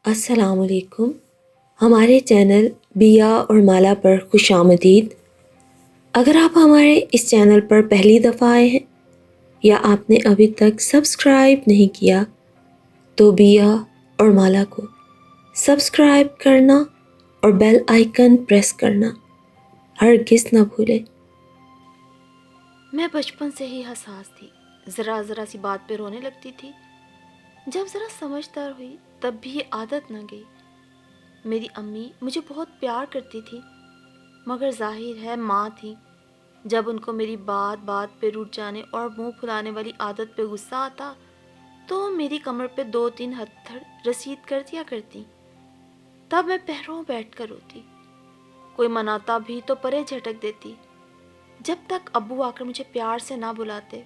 السلام علیکم. ہمارے چینل بیا اور مالا پر خوش آمدید. اگر آپ ہمارے اس چینل پر پہلی دفعہ آئے ہیں یا آپ نے ابھی تک سبسکرائب نہیں کیا تو بیا اور مالا کو سبسکرائب کرنا اور بیل آئیکن پریس کرنا ہرگز نہ بھولیں. میں بچپن سے ہی حساس تھی. ذرا سی بات پہ رونے لگتی تھی. جب ذرا سمجھدار ہوئی تب بھی یہ عادت نہ گئی. میری امی مجھے بہت پیار کرتی تھی مگر ظاہر ہے ماں تھی. جب ان کو میری بات پہ روٹھ جانے اور منہ پھلانے والی عادت پہ غصہ آتا تو میری کمر پہ 2-3 ہتھڑ رسید کر دیا کرتی. تب میں پہروں بیٹھ کر روتی. کوئی مناتا بھی تو پرے جھٹک دیتی. جب تک ابو آ کر مجھے پیار سے نہ بلاتے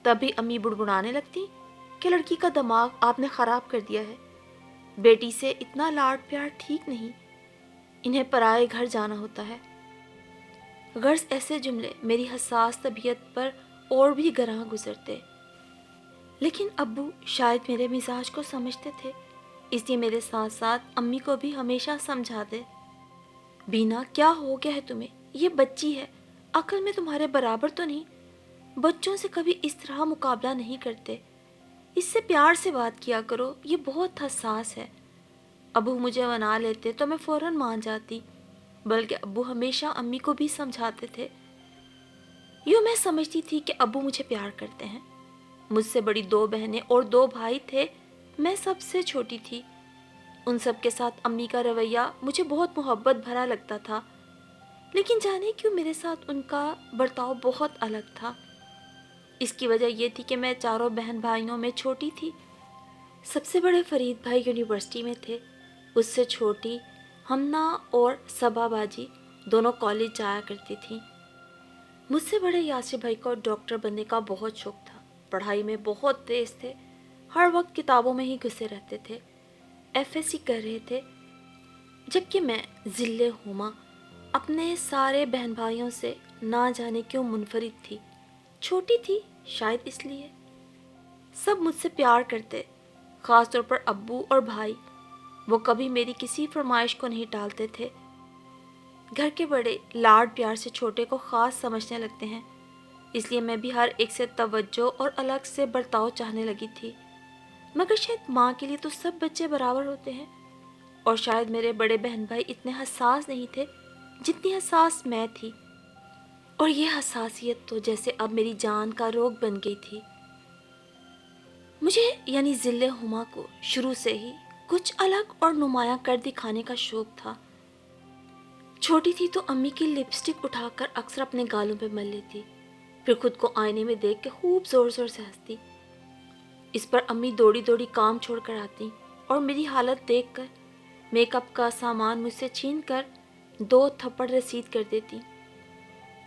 تبھی امی بڑبڑانے لگتی کہ لڑکی کا دماغ آپ نے خراب کر دیا ہے. بیٹی سے اتنا لاڈ پیار ٹھیک نہیں. انہیں پرائے گھر جانا ہوتا ہے. غرض ایسے جملے میری حساس طبیعت پر اور بھی گراں گزرتے. لیکن ابو شاید میرے مزاج کو سمجھتے تھے اس لیے میرے ساتھ ساتھ امی کو بھی ہمیشہ سمجھاتے. بینا کیا ہو گیا ہے تمہیں؟ یہ بچی ہے, عقل میں تمہارے برابر تو نہیں. بچوں سے کبھی اس طرح مقابلہ نہیں کرتے. اس سے پیار سے بات کیا کرو, یہ بہت حساس ہے. ابو مجھے منا لیتے تو میں فوراً مان جاتی, بلکہ ابو ہمیشہ امی کو بھی سمجھاتے تھے. یوں میں سمجھتی تھی کہ ابو مجھے پیار کرتے ہیں. مجھ سے بڑی 2 بہنیں اور 2 بھائی تھے. میں سب سے چھوٹی تھی. ان سب کے ساتھ امی کا رویہ مجھے بہت محبت بھرا لگتا تھا, لیکن جانے کیوں میرے ساتھ ان کا برتاؤ بہت الگ تھا. اس کی وجہ یہ تھی کہ میں 4 بہن بھائیوں میں چھوٹی تھی. سب سے بڑے فرید بھائی یونیورسٹی میں تھے. اس سے چھوٹی ہمنا اور صبا باجی دونوں کالج جایا کرتی تھیں. مجھ سے بڑے یاسر بھائی کو ڈاکٹر بننے کا بہت شوق تھا. پڑھائی میں بہت تیز تھے. ہر وقت کتابوں میں ہی گھسے رہتے تھے. FSC کر رہے تھے. جبکہ میں ذل ہما اپنے سارے بہن بھائیوں سے نہ جانے کیوں منفرد تھی. چھوٹی تھی شاید اس لیے. سب مجھ سے پیار کرتے, خاص طور پر ابو اور بھائی. وہ کبھی میری کسی فرمائش کو نہیں ٹالتے تھے. گھر کے بڑے لاڈ پیار سے چھوٹے کو خاص سمجھنے لگتے ہیں, اس لیے میں بھی ہر ایک سے توجہ اور الگ سے برتاؤ چاہنے لگی تھی. مگر شاید ماں کے لیے تو سب بچے برابر ہوتے ہیں, اور شاید میرے بڑے بہن بھائی اتنے حساس نہیں تھے جتنی حساس میں تھی. اور یہ حساسیت تو جیسے اب میری جان کا روگ بن گئی تھی. مجھے یعنی ذل ہما کو شروع سے ہی کچھ الگ اور نمایاں کر دکھانے کا شوق تھا. چھوٹی تھی تو امی کی لپسٹک اٹھا کر اکثر اپنے گالوں پہ مل لیتی, پھر خود کو آئینے میں دیکھ کے خوب زور زور سے ہنستی. اس پر امی دوڑی کام چھوڑ کر آتی اور میری حالت دیکھ کر میک اپ کا سامان مجھ سے چھین کر 2 تھپڑ رسید کر دیتی.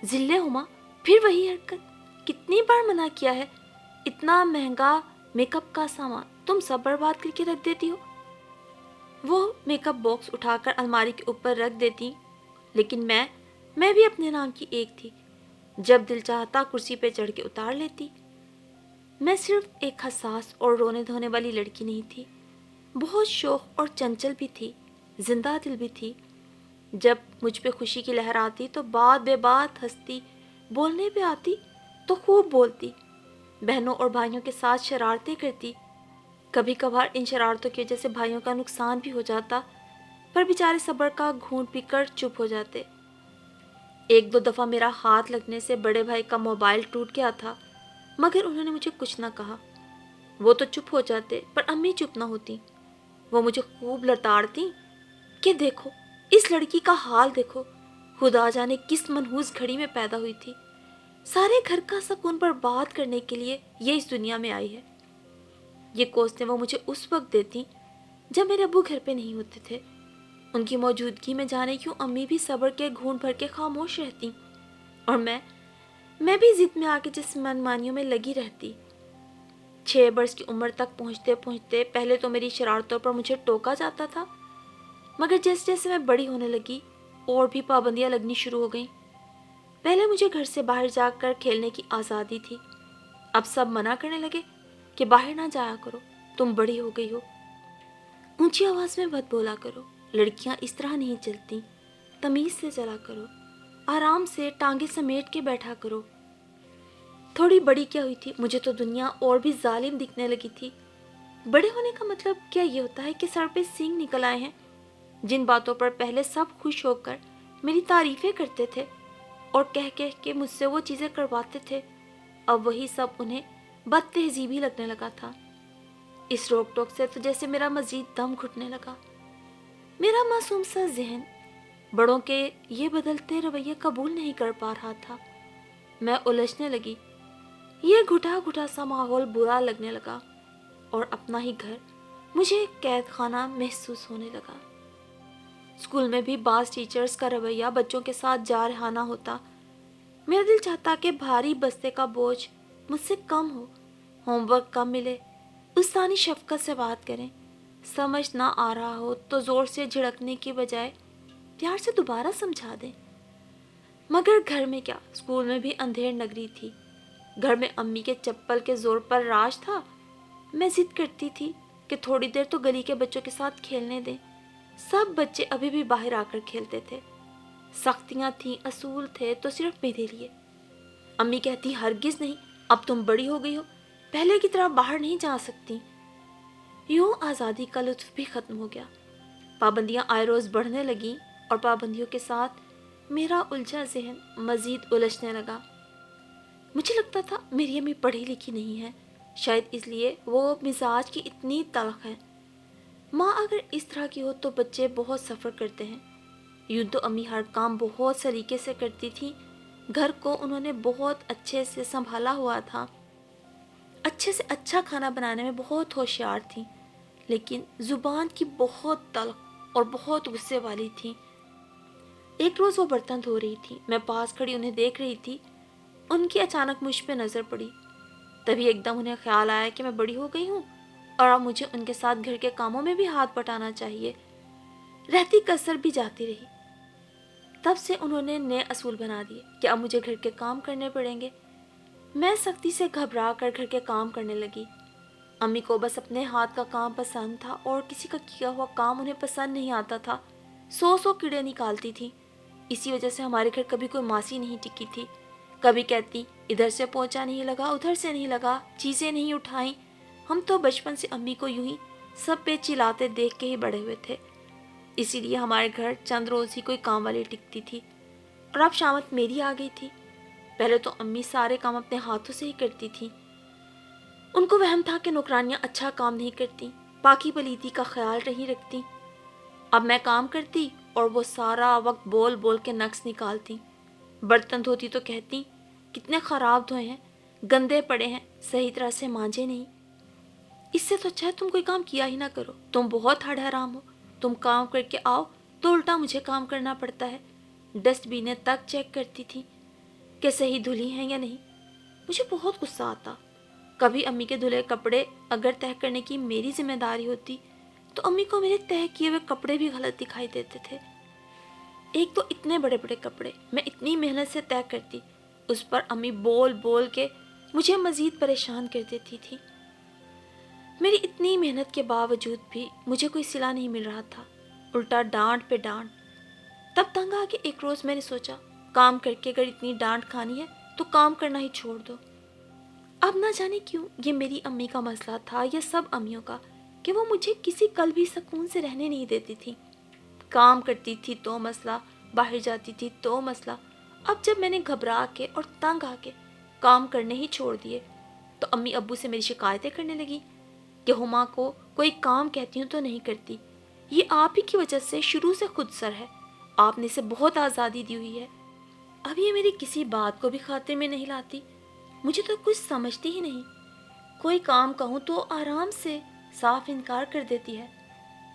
ذل ہما پھر وہی حرکت. کتنی بار منع کیا ہے, اتنا مہنگا میک اپ کا سامان تم سب برباد کر کے رکھ دیتی ہو. وہ میک اپ باکس اٹھا کر الماری کے اوپر رکھ دیتی, لیکن میں بھی اپنے نام کی ایک تھی. جب دل چاہتا کرسی پہ چڑھ کے اتار لیتی. میں صرف ایک حساس اور رونے دھونے والی لڑکی نہیں تھی, بہت شوخ اور چنچل بھی تھی, زندہ دل بھی تھی. جب مجھ پہ خوشی کی لہر آتی تو بات بے بات ہنستی, بولنے پہ آتی تو خوب بولتی, بہنوں اور بھائیوں کے ساتھ شرارتیں کرتی. کبھی کبھار ان شرارتوں کی وجہ سے بھائیوں کا نقصان بھی ہو جاتا, پر بیچارے صبر کا گھونٹ پی کر چپ ہو جاتے. 1-2 دفعہ میرا ہاتھ لگنے سے بڑے بھائی کا موبائل ٹوٹ گیا تھا, مگر انہوں نے مجھے کچھ نہ کہا. وہ تو چپ ہو جاتے پر امی چپ نہ ہوتی. وہ مجھے خوب لتاڑتی کہ دیکھو اس لڑکی کا حال دیکھو, خدا جانے کس منحوس گھڑی میں پیدا ہوئی تھی. سارے گھر کا سکون برباد کرنے کے لیے یہ اس دنیا میں آئی ہے. یہ کوستے وہ مجھے اس وقت دیتی جب میرے ابو گھر پہ نہیں ہوتے تھے. ان کی موجودگی میں جانے کیوں امی بھی صبر کے گھونٹ بھر کے خاموش رہتی, اور میں بھی ضد میں آ کے جس منمانیوں میں لگی رہتی. 6 برس کی عمر تک پہنچتے پہنچتے پہلے تو میری شرارتوں پر مجھے ٹوکا جاتا تھا, مگر جیسے جیسے میں بڑی ہونے لگی اور بھی پابندیاں لگنی شروع ہو گئیں. پہلے مجھے گھر سے باہر جا کر کھیلنے کی آزادی تھی, اب سب منع کرنے لگے کہ باہر نہ جایا کرو, تم بڑی ہو گئی ہو. اونچی آواز میں مت بولا کرو، لڑکیاں اس طرح نہیں چلتی، تمیز سے چلا کرو، آرام سے ٹانگیں سمیٹ کے بیٹھا کرو۔ تھوڑی بڑی کیا ہوئی تھی، مجھے تو دنیا اور بھی ظالم دکھنے لگی تھی۔ بڑے ہونے کا مطلب کیا یہ ہوتا ہے کہ سر پہ سینگ نکل آئے ہیں؟ جن باتوں پر پہلے سب خوش ہو کر میری تعریفیں کرتے تھے اور کہہ کہہ کے مجھ سے وہ چیزیں کرواتے تھے، اب وہی سب انہیں بد تہذیبی لگنے لگا تھا۔ اس روک ٹوک سے تو جیسے میرا مزید دم گھٹنے لگا۔ میرا معصوم سا ذہن بڑوں کے یہ بدلتے رویے قبول نہیں کر پا رہا تھا۔ میں الجھنے لگی، یہ گھٹا گھٹا سا ماحول برا لگنے لگا اور اپنا ہی گھر مجھے قید خانہ محسوس ہونے لگا۔ اسکول میں بھی بعض ٹیچرز کا رویہ بچوں کے ساتھ جارحانہ ہوتا۔ میرا دل چاہتا کہ بھاری بستے کا بوجھ مجھ سے کم ہو، ہوم ورک کم ملے، استانی شفقت سے بات کریں، سمجھ نہ آ رہا ہو تو زور سے جھڑکنے کی بجائے پیار سے دوبارہ سمجھا دیں۔ مگر گھر میں کیا، اسکول میں بھی اندھیر نگری تھی۔ گھر میں امی کے چپل کے زور پر راج تھا۔ میں ضد کرتی تھی کہ تھوڑی دیر تو گلی کے بچوں کے ساتھ کھیلنے دیں۔ سب بچے ابھی بھی باہر آ کر کھیلتے تھے۔ سختیاں تھیں، اصول تھے تو صرف میرے لیے۔ امی کہتی ہرگز نہیں، اب تم بڑی ہو گئی ہو، پہلے کی طرح باہر نہیں جا سکتی۔ یوں آزادی کا لطف بھی ختم ہو گیا۔ پابندیاں آئے روز بڑھنے لگیں اور پابندیوں کے ساتھ میرا الجھا ذہن مزید الجھنے لگا۔ مجھے لگتا تھا میری امی پڑھی لکھی نہیں ہے، شاید اس لیے وہ مزاج کی اتنی تلخ ہے۔ ماں اگر اس طرح کی ہو تو بچے بہت سفر کرتے ہیں۔ یوں تو امی ہر کام بہت سلیقے سے کرتی تھی، گھر کو انہوں نے بہت اچھے سے سنبھالا ہوا تھا، اچھے سے اچھا کھانا بنانے میں بہت ہوشیار تھیں، لیکن زبان کی بہت تلخ اور بہت غصے والی تھی۔ ایک روز وہ برتن دھو رہی تھی، میں پاس کھڑی انہیں دیکھ رہی تھی۔ ان کی اچانک مجھ پہ نظر پڑی، تبھی ایک دم انہیں خیال آیا کہ میں بڑی ہو گئی ہوں اور اب مجھے ان کے ساتھ گھر کے کاموں میں بھی ہاتھ بٹانا چاہیے۔ رہتی کسر بھی جاتی رہی۔ تب سے انہوں نے نئے اصول بنا دیے کہ اب مجھے گھر کے کام کرنے پڑیں گے۔ میں سختی سے گھبرا کر گھر کے کام کرنے لگی۔ امی کو بس اپنے ہاتھ کا کام پسند تھا اور کسی کا کیا ہوا کام انہیں پسند نہیں آتا تھا۔ سو کیڑے نکالتی تھی۔ اسی وجہ سے ہمارے گھر کبھی کوئی ماسی نہیں ٹکی تھی۔ کبھی کہتی ادھر سے پوچھا نہیں لگا، ادھر سے نہیں لگا، چیزیں نہیں اٹھائیں۔ ہم تو بچپن سے امی کو یوں ہی سب پہ چلاتے دیکھ کے ہی بڑے ہوئے تھے، اسی لیے ہمارے گھر چند روز ہی کوئی کام والی ٹکتی تھی اور اب شامت میری آ گئی تھی۔ پہلے تو امی سارے کام اپنے ہاتھوں سے ہی کرتی تھی۔ ان کو وہم تھا کہ نوکرانیاں اچھا کام نہیں کرتی، پاکی پلیتی کا خیال نہیں رکھتی۔ اب میں کام کرتی اور وہ سارا وقت بول بول کے نقص نکالتی۔ برتن دھوتی تو کہتی کتنے خراب دھوئے ہیں، گندے پڑے ہیں، صحیح طرح سے مانجے نہیں۔ اس سے تو اچھا ہے تم کوئی کام کیا ہی نہ کرو، تم بہت ہڈ حرام ہو، تم کام کر کے آؤ تو الٹا مجھے کام کرنا پڑتا ہے۔ ڈسٹ بینیں تک چیک کرتی تھی کہ صحیح دھلی ہیں یا نہیں۔ مجھے بہت غصہ آتا۔ کبھی امی کے دھلے کپڑے اگر تہہ کرنے کی میری ذمہ داری ہوتی تو امی کو میرے تہہ کیے ہوئے کپڑے بھی غلط دکھائی دیتے تھے۔ ایک تو اتنے بڑے بڑے کپڑے میں اتنی محنت سے طے کرتی، اس پر امی بول بول کے مجھے مزید پریشان کر دیتی تھی۔ میری اتنی محنت کے باوجود بھی مجھے کوئی صلہ نہیں مل رہا تھا، الٹا ڈانٹ پہ ڈانٹ۔ تب تنگ آ کے ایک روز میں نے سوچا کام کر کے اگر اتنی ڈانٹ کھانی ہے تو کام کرنا ہی چھوڑ دو۔ اب نہ جانے کیوں یہ میری امی کا مسئلہ تھا یا سب امیوں کا کہ وہ مجھے کسی کل بھی سکون سے رہنے نہیں دیتی تھی۔ کام کرتی تھی تو مسئلہ، باہر جاتی تھی تو مسئلہ۔ اب جب میں نے گھبرا کے اور تنگ آ کے کام کرنے ہی چھوڑ دیے تو امی ابو سے میری شکایتیں کرنے لگی کہ ہما کو کوئی کام کہتی ہوں تو نہیں کرتی، یہ آپ ہی کی وجہ سے شروع سے خود سر ہے، آپ نے اسے بہت آزادی دی ہوئی ہے۔ اب یہ میری کسی بات کو بھی خاطر میں نہیں لاتی، مجھے تو کچھ سمجھتی ہی نہیں۔ کوئی کام کہوں تو آرام سے صاف انکار کر دیتی ہے،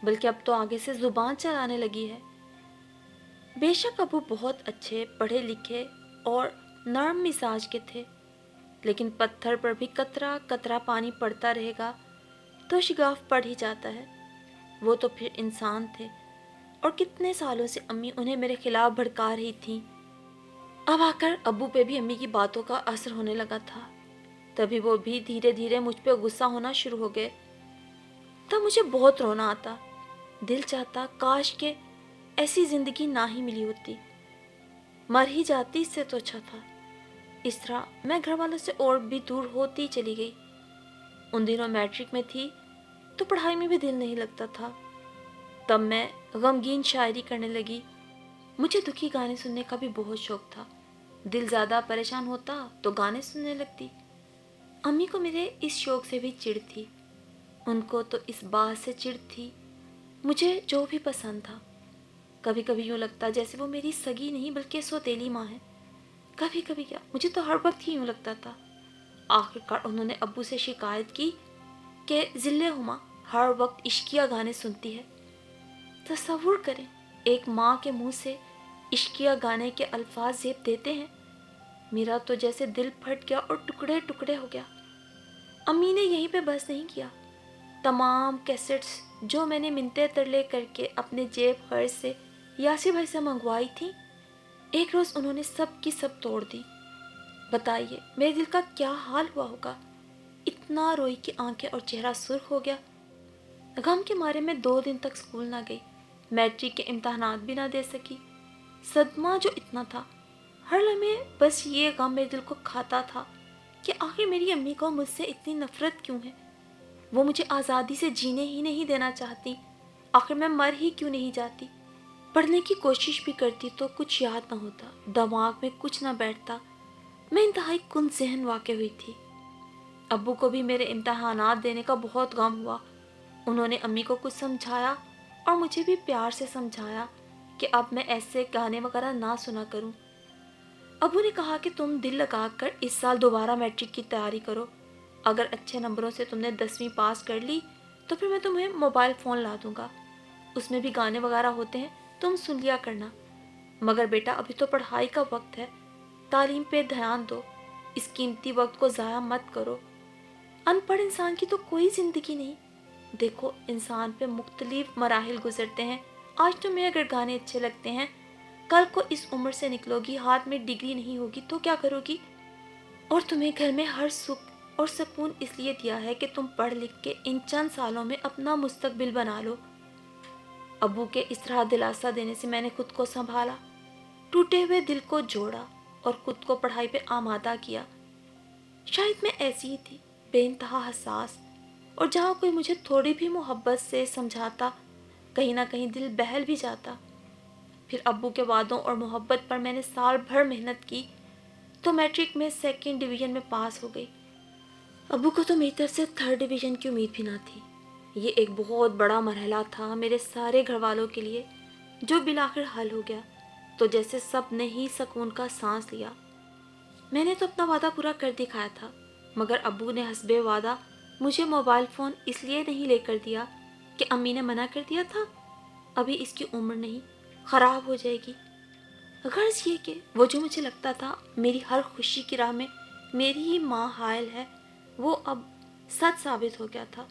بلکہ اب تو آگے سے زبان چلانے لگی ہے۔ بے شک ابو بہت اچھے پڑھے لکھے اور نرم مزاج کے تھے، لیکن پتھر پر بھی قطرہ قطرہ پانی پڑتا رہے گا تو شگاف پڑ ہی جاتا ہے۔ وہ تو پھر انسان تھے اور کتنے سالوں سے امی انہیں میرے خلاف بھڑکا رہی تھیں۔ اب آ کر ابو پہ بھی امی کی باتوں کا اثر ہونے لگا تھا، تبھی وہ بھی دھیرے دھیرے مجھ پہ غصہ ہونا شروع ہو گئے۔ تب مجھے بہت رونا آتا دل چاہتا کاش کہ ایسی زندگی نہ ہی ملی ہوتی، مر ہی جاتی، اس سے تو اچھا تھا۔ اس طرح میں گھر والوں سے اور بھی دور ہوتی چلی گئی۔ ان دنوں میٹرک میں تھی تو پڑھائی میں بھی دل نہیں لگتا تھا۔ تب میں غمگین شاعری کرنے لگی۔ مجھے دکھی گانے سننے کا بھی بہت شوق تھا۔ دل زیادہ پریشان ہوتا تو گانے سننے لگتی۔ امی کو میرے اس شوق سے بھی چڑ تھی۔ ان کو تو اس بات سے چڑ تھی مجھے جو بھی پسند تھا۔ کبھی کبھی یوں لگتا جیسے وہ میری سگی نہیں بلکہ سوتیلی ماں ہے۔ کبھی کبھی کیا، مجھے تو ہر وقت ہی یوں لگتا تھا۔ آخرکار انہوں نے ابو سے شکایت کی کہ ذلِ ہما ہر وقت عشقیہ گانے سنتی ہے۔ تصور کریں، ایک ماں کے منہ سے عشقیہ گانے کے الفاظ زیب دیتے ہیں۔ میرا تو جیسے دل پھٹ گیا اور ٹکڑے ٹکڑے ہو گیا۔ امی نے یہیں پہ بس نہیں کیا۔ تمام کیسٹس جو میں نے منتے ترلے کر کے اپنے جیب خرچ سے یاسر بھائی سے منگوائی تھی، ایک روز انہوں نے سب کی سب توڑ دی۔ بتائیے میرے دل کا کیا حال ہوا ہوگا۔ اتنا روئی کہ آنکھیں اور چہرہ سرخ ہو گیا۔ غم کے مارے میں 2 دن تک اسکول نہ گئی، میٹرک کے امتحانات بھی نہ دے سکی۔ صدمہ جو اتنا تھا، ہر لمحے بس یہ غم میرے دل کو کھاتا تھا کہ آخر میری امی کو مجھ سے اتنی نفرت کیوں ہے۔ وہ مجھے آزادی سے جینے ہی نہیں دینا چاہتی۔ آخر میں مر ہی کیوں نہیں جاتی۔ پڑھنے کی کوشش بھی کرتی تو کچھ یاد نہ ہوتا، دماغ میں کچھ نہ بیٹھتا۔ میں انتہائی کن ذہن واقع ہوئی تھی۔ ابو کو بھی میرے امتحانات دینے کا بہت غم ہوا۔ انہوں نے امی کو کچھ سمجھایا اور مجھے بھی پیار سے سمجھایا کہ اب میں ایسے گانے وغیرہ نہ سنا کروں۔ ابو نے کہا کہ تم دل لگا کر اس سال دوبارہ میٹرک کی تیاری کرو۔ اگر اچھے نمبروں سے تم نے 10ویں پاس کر لی تو پھر میں تمہیں موبائل فون لا دوں گا، اس میں بھی گانے وغیرہ ہوتے ہیں، تم سن لیا کرنا۔ مگر بیٹا ابھی تو پڑھائی کا وقت ہے، تعلیم پہ دھیان دو، اس قیمتی وقت کو ضائع مت کرو۔ ان پڑھ انسان کی تو کوئی زندگی نہیں۔ دیکھو انسان پہ مختلف مراحل گزرتے ہیں۔ آج تمہیں اگر گانے اچھے لگتے ہیں، کل کو اس عمر سے نکلو گی، ہاتھ میں ڈگری نہیں ہوگی تو کیا کرو گی؟ اور تمہیں گھر میں ہر سکھ اور سکون اس لیے دیا ہے کہ تم پڑھ لکھ کے ان چند سالوں میں اپنا مستقبل بنا لو۔ ابو کے اس طرح دلاسا دینے سے میں نے خود کو سنبھالا، ٹوٹے ہوئے دل کو جوڑا اور خود کو پڑھائی پہ آمادہ کیا۔ شاید میں ایسی ہی تھی، بے انتہا حساس، اور جہاں کوئی مجھے تھوڑی بھی محبت سے سمجھاتا کہیں نہ کہیں دل بہل بھی جاتا۔ پھر ابو کے وعدوں اور محبت پر میں نے سال بھر محنت کی تو میٹرک میں 2nd ڈویژن میں پاس ہو گئی۔ ابو کو تو میری طرف سے 3rd ڈویژن کی امید بھی نہ تھی۔ یہ ایک بہت بڑا مرحلہ تھا میرے سارے گھر والوں کے لیے، جو بالآخر حل ہو گیا تو جیسے سب نے ہی سکون کا سانس لیا۔ میں نے تو اپنا وعدہ پورا کر دکھایا تھا، مگر ابو نے حسب وعدہ مجھے موبائل فون اس لیے نہیں لے کر دیا کہ امی نے منع کر دیا تھا، ابھی اس کی عمر نہیں، خراب ہو جائے گی۔ غرض یہ کہ وہ جو مجھے لگتا تھا میری ہر خوشی کی راہ میں میری ہی ماں حائل ہے، وہ اب سچ ثابت ہو گیا تھا۔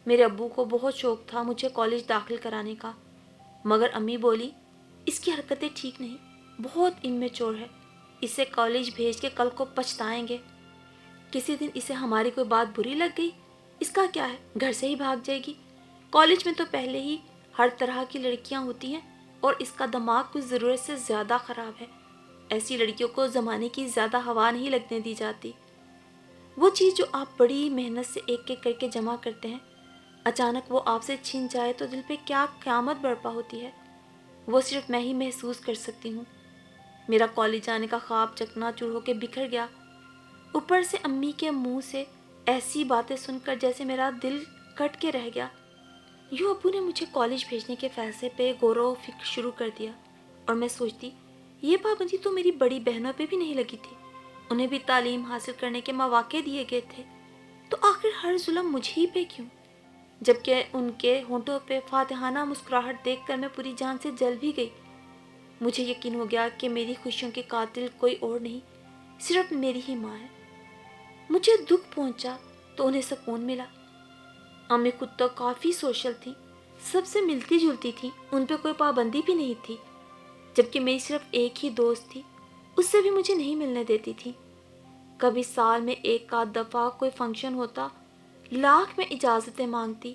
میرے ابو کو بہت شوق تھا مجھے کالج داخل کرانے کا، مگر امی بولی اس کی حرکتیں ٹھیک نہیں، بہت امیچور ہے، اسے کالج بھیج کے کل کو پچھتائیں گے۔ کسی دن اسے ہماری کوئی بات بری لگ گئی، اس کا کیا ہے، گھر سے ہی بھاگ جائے گی۔ کالج میں تو پہلے ہی ہر طرح کی لڑکیاں ہوتی ہیں اور اس کا دماغ کچھ ضرورت سے زیادہ خراب ہے۔ ایسی لڑکیوں کو زمانے کی زیادہ ہوا نہیں لگنے دی جاتی۔ وہ چیز جو آپ بڑی محنت سے ایک ایک کر کے جمع کرتے ہیں، اچانک وہ آپ سے چھن جائے تو دل پہ کیا قیامت برپا ہوتی ہے، وہ صرف میں ہی محسوس کر سکتی ہوں۔ میرا کالج جانے کا خواب چکنا چور ہو کے بکھر گیا، اوپر سے امی کے منہ سے ایسی باتیں سن کر جیسے میرا دل کٹ کے رہ گیا۔ یوں ابو نے مجھے کالج بھیجنے کے فیصلے پہ غور و فکر شروع کر دیا، اور میں سوچتی یہ پابندی تو میری بڑی بہنوں پہ بھی نہیں لگی تھی، انہیں بھی تعلیم حاصل کرنے کے مواقع دیے گئے تھے، تو آخر ہر ظلم مجھ ہی پہ کیوں؟ جبکہ ان کے ہونٹوں پہ فاتحانہ مسکراہٹ دیکھ کر میں پوری جان سے جل بھی گئی۔ مجھے یقین ہو گیا کہ میری خوشیوں کے قاتل کوئی اور نہیں، صرف میری ہی ماں ہے۔ مجھے دکھ پہنچا تو انہیں سکون ملا۔ امی خود تو کافی سوشل تھی، سب سے ملتی جلتی تھی، ان پہ کوئی پابندی بھی نہیں تھی، جبکہ میری صرف ایک ہی دوست تھی، اس سے بھی مجھے نہیں ملنے دیتی تھی۔ کبھی سال میں 1 آدھ دفعہ کوئی فنکشن ہوتا، لاکھ میں اجازتیں مانگتی،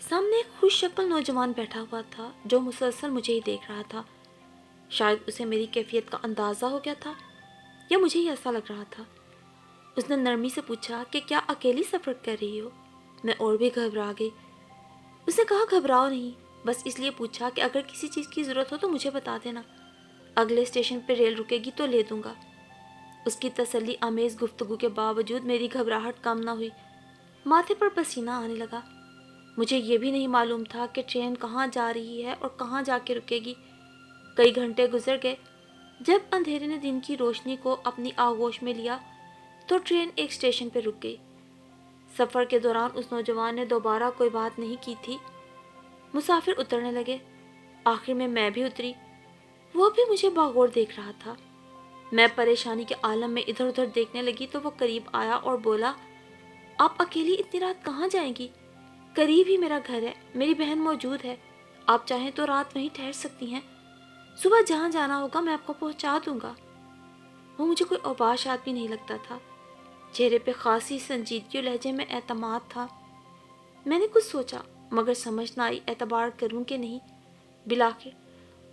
سامنے ایک خوش شکل نوجوان بیٹھا ہوا تھا جو مسلسل مجھے ہی دیکھ رہا تھا۔ شاید اسے میری کیفیت کا اندازہ ہو گیا تھا یا مجھے ہی ایسا لگ رہا تھا۔ اس نے نرمی سے پوچھا کہ کیا اکیلی سفر کر رہی ہو؟ میں اور بھی گھبرا گئی۔ اس نے کہا گھبراؤ نہیں، بس اس لیے پوچھا کہ اگر کسی چیز کی ضرورت ہو تو مجھے بتا دینا، اگلے اسٹیشن پہ ریل رکے گی تو لے دوں گا۔ اس کی تسلی آمیز گفتگو کے باوجود میری گھبراہٹ کم نہ ہوئی، ماتھے پر پسینہ آنے لگا۔ مجھے یہ بھی نہیں معلوم تھا کہ ٹرین کہاں جا رہی ہے اور کہاں جا کے رکے گی۔ کئی گھنٹے گزر گئے۔ جب اندھیرے نے دن کی روشنی کو اپنی آغوش میں لیا تو ٹرین ایک اسٹیشن پہ رک گئی۔ سفر کے دوران اس نوجوان نے دوبارہ کوئی بات نہیں کی تھی۔ مسافر اترنے لگے، آخر میں بھی اتری۔ وہ بھی مجھے باغور دیکھ رہا تھا۔ میں پریشانی کے عالم میں ادھر ادھر دیکھنے لگی تو وہ قریب آیا اور بولا، آپ اکیلی اتنی رات کہاں جائیں گی؟ قریب ہی میرا گھر ہے، میری بہن موجود ہے، آپ چاہیں تو رات وہیں ٹھہر سکتی ہیں، صبح جہاں جانا ہوگا میں آپ کو پہنچا دوں گا۔ وہ مجھے کوئی اوباش آدمی نہیں لگتا تھا، چہرے پہ خاصی سنجیدگی اور لہجے میں اعتماد تھا۔ میں نے کچھ سوچا مگر سمجھ نہ آئی اعتبار کروں کہ نہیں۔ بالآخر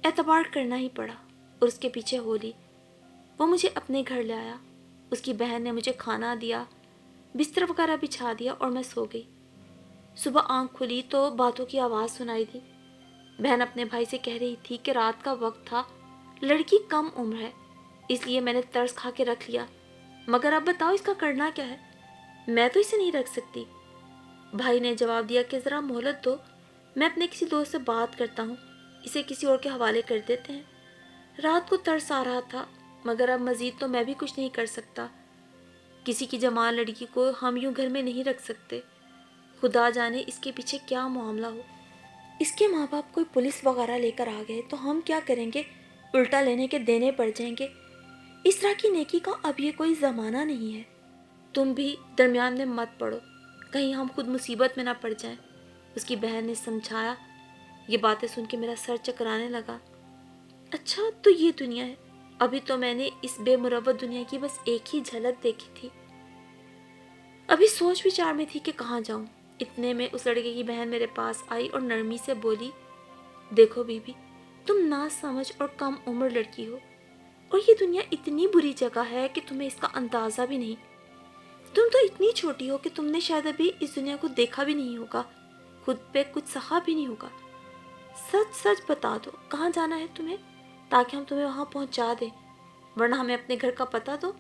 اعتبار کرنا ہی پڑا اور اس کے پیچھے ہو لی۔ وہ مجھے اپنے گھر لے آیا، اس کی بہن نے مجھے کھانا دیا، بستر وغیرہ بچھا دیا اور میں سو گئی۔ صبح آنکھ کھلی تو باتوں کی آواز سنائی دی۔ بہن اپنے بھائی سے کہہ رہی تھی کہ رات کا وقت تھا، لڑکی کم عمر ہے، اس لیے میں نے ترس کھا کے رکھ لیا، مگر اب بتاؤ اس کا کرنا کیا ہے؟ میں تو اسے نہیں رکھ سکتی۔ بھائی نے جواب دیا کہ ذرا مہلت دو، میں اپنے کسی دوست سے بات کرتا ہوں، اسے کسی اور کے حوالے کر دیتے ہیں۔ رات کو ترس آ رہا تھا مگر اب مزید تو میں بھی کچھ نہیں کر سکتا۔ کسی کی جوان لڑکی کو ہم یوں گھر میں نہیں رکھ سکتے، خدا جانے اس کے پیچھے کیا معاملہ ہو۔ اس کے ماں باپ کوئی پولیس وغیرہ لے کر آ گئے تو ہم کیا کریں گے؟ الٹا لینے کے دینے پڑ جائیں گے۔ اس طرح کی نیکی کا اب یہ کوئی زمانہ نہیں ہے۔ تم بھی درمیان میں مت پڑو، کہیں ہم خود مصیبت میں نہ پڑ جائیں، اس کی بہن نے سمجھایا۔ یہ باتیں سن کے میرا سر چکرانے لگا۔ اچھا تو یہ دنیا ہے، ابھی تو میں نے اس بے مروت دنیا کی بس ایک ہی جھلک دیکھی تھی۔ ابھی سوچ وچار میں تھی کہ کہاں جاؤں، اتنے میں اس لڑکے کی بہن میرے پاس آئی اور نرمی سے بولی، دیکھو بی بی، تم نا سمجھ اور کم عمر لڑکی ہو اور یہ دنیا اتنی بری جگہ ہے کہ تمہیں اس کا اندازہ بھی نہیں۔ تم تو اتنی چھوٹی ہو کہ تم نے شاید ابھی اس دنیا کو دیکھا بھی نہیں ہوگا، خود پہ کچھ سہا بھی نہیں ہوگا۔ سچ سچ بتا دو کہاں جانا ہے تمہیں تاکہ ہم تمہیں وہاں پہنچا دیں، ورنہ ہمیں اپنے گھر کا پتہ دو،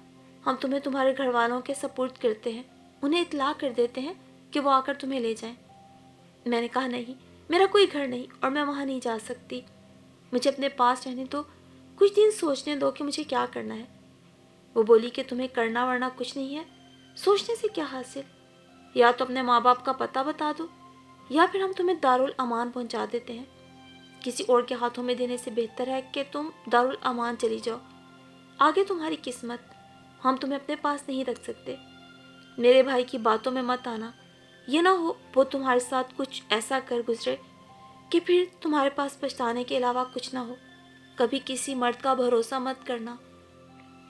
ہم تمہیں تمہارے گھر والوں کے سپرد کرتے ہیں، انہیں اطلاع کر دیتے ہیں کہ وہ آ کر تمہیں لے جائیں۔ میں نے کہا نہیں، میرا کوئی گھر نہیں اور میں وہاں نہیں جا سکتی، مجھے اپنے پاس رہنے دو، کچھ دن سوچنے دو کہ مجھے کیا کرنا ہے۔ وہ بولی کہ تمہیں کرنا ورنہ کچھ نہیں ہے، سوچنے سے کیا حاصل، یا تو اپنے ماں باپ کا پتہ بتا دو یا پھر ہم تمہیں دارالامان پہنچا دیتے ہیں، کسی اور کے ہاتھوں میں دینے سے بہتر ہے کہ تم دارالامان چلی جاؤ، آگے تمہاری قسمت، ہم تمہیں اپنے پاس نہیں رکھ سکتے۔ میرے بھائی کی باتوں میں مت آنا، یہ نہ ہو وہ تمہارے ساتھ کچھ ایسا کر گزرے کہ پھر تمہارے پاس پچھتانے کے علاوہ کچھ نہ ہو۔ کبھی کسی مرد کا بھروسہ مت کرنا،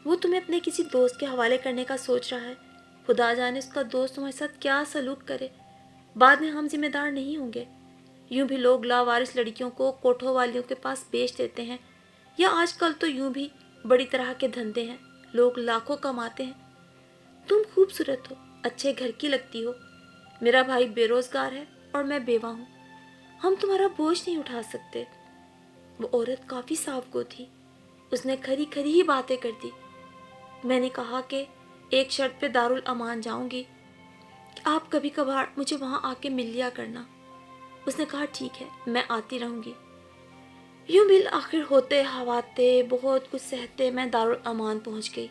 وہ تمہیں اپنے کسی دوست کے حوالے کرنے کا سوچ رہا ہے، خدا جانے اس کا دوست تمہارے ساتھ کیا سلوک کرے، بعد میں ہم ذمہ دار نہیں ہوں گے۔ یوں بھی لوگ لاوارث لڑکیوں کو کوٹھوں والیوں کے پاس بیچ دیتے ہیں، یا آج کل تو یوں بھی بڑی طرح کے دھندے ہیں، لوگ لاکھوں کماتے ہیں۔ تم خوبصورت ہو، اچھے گھر کی لگتی ہو، میرا بھائی بے روزگار ہے اور میں بیوہ ہوں، ہم تمہارا بوجھ نہیں اٹھا سکتے۔ وہ عورت کافی صاف گو تھی، اس نے کھری کھری ہی باتیں کر دی۔ میں نے کہا کہ ایک شرط پہ دارالامان جاؤں گی کہ آپ کبھی کبھار مجھے وہاں آ کے مل لیا کرنا۔ اس نے کہا ٹھیک ہے، میں آتی رہوں گی۔ یوں بالآخر ہوتے ہواتے بہت کچھ سہتے میں دارالامان پہنچ گئی،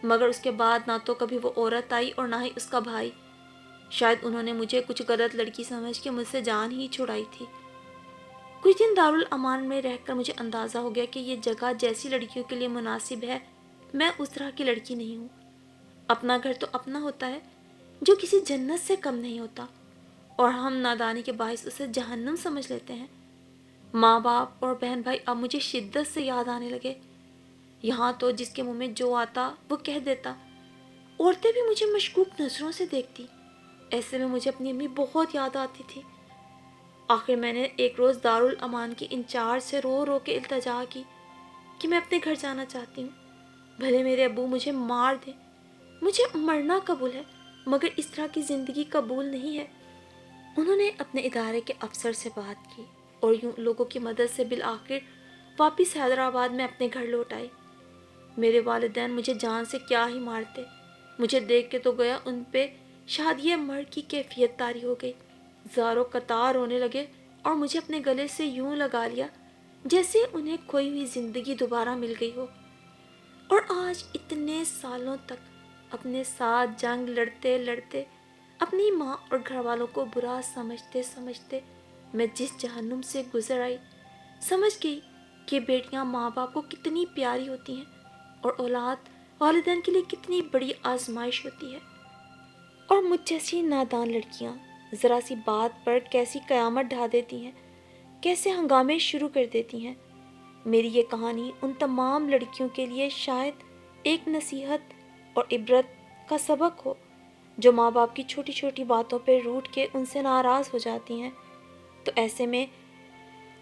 مگر اس کے بعد نہ تو کبھی وہ عورت آئی اور نہ ہی اس کا بھائی، شاید انہوں نے مجھے کچھ غلط لڑکی سمجھ کے مجھ سے جان ہی چھڑائی تھی۔ کچھ دن دارالامان میں رہ کر مجھے اندازہ ہو گیا کہ یہ جگہ جیسی لڑکیوں کے لیے مناسب ہے، میں اس طرح کی لڑکی نہیں ہوں۔ اپنا گھر تو اپنا ہوتا ہے جو کسی جنت سے کم نہیں ہوتا، اور ہم نادانی کے باعث اسے جہنم سمجھ لیتے ہیں۔ ماں باپ اور بہن بھائی اب مجھے شدت سے یاد آنے لگے، یہاں تو جس کے منہ میں جو آتا وہ کہہ دیتا۔ عورتیں بھی مجھے مشکوک نظروں سے دیکھتی، ایسے میں مجھے اپنی امی بہت یاد آتی تھی۔ آخر میں نے ایک روز دارالامان کی انچارج سے رو رو کے التجا کی کہ میں اپنے گھر جانا چاہتی ہوں، بھلے میرے ابو مجھے مار دیں، مجھے مرنا قبول ہے مگر اس طرح کی زندگی قبول نہیں ہے۔ انہوں نے اپنے ادارے کے افسر سے بات کی اور یوں لوگوں کی مدد سے بالآخر واپس حیدرآباد میں اپنے گھر لوٹ آئی۔ میرے والدین مجھے جان سے کیا ہی مارتے، مجھے دیکھ کے تو گیا ان پہ شادی مرد کی کیفیت طاری ہو گئی۔ زاروں قطار رونے لگے اور مجھے اپنے گلے سے یوں لگا لیا جیسے انہیں کھوئی ہوئی زندگی دوبارہ مل گئی ہو، اور آج اتنے سالوں تک اپنے ساتھ جنگ لڑتے لڑتے اپنی ماں اور گھر والوں کو برا سمجھتے سمجھتے میں جس جہنم سے گزر آئی، سمجھ گئی کہ بیٹیاں ماں باپ کو کتنی پیاری ہوتی ہیں اور اولاد والدین کے لیے کتنی بڑی آزمائش ہوتی ہے، اور مجھ جیسی نادان لڑکیاں ذرا سی بات پر کیسی قیامت ڈھا دیتی ہیں، کیسے ہنگامے شروع کر دیتی ہیں۔ میری یہ کہانی ان تمام لڑکیوں کے لیے شاید ایک نصیحت اور عبرت کا سبق ہو جو ماں باپ کی چھوٹی چھوٹی باتوں پہ روٹھ کے ان سے ناراض ہو جاتی ہیں۔ تو ایسے میں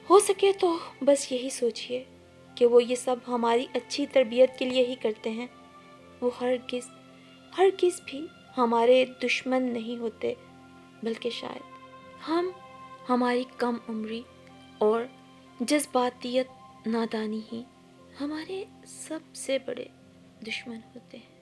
ہو سکے تو بس یہی سوچئے کہ وہ یہ سب ہماری اچھی تربیت کے لیے ہی کرتے ہیں، وہ ہرگز بھی ہمارے دشمن نہیں ہوتے، بلکہ شاید ہماری کم عمری اور جذباتیت نادانی ہی ہمارے سب سے بڑے دشمن ہوتے ہیں۔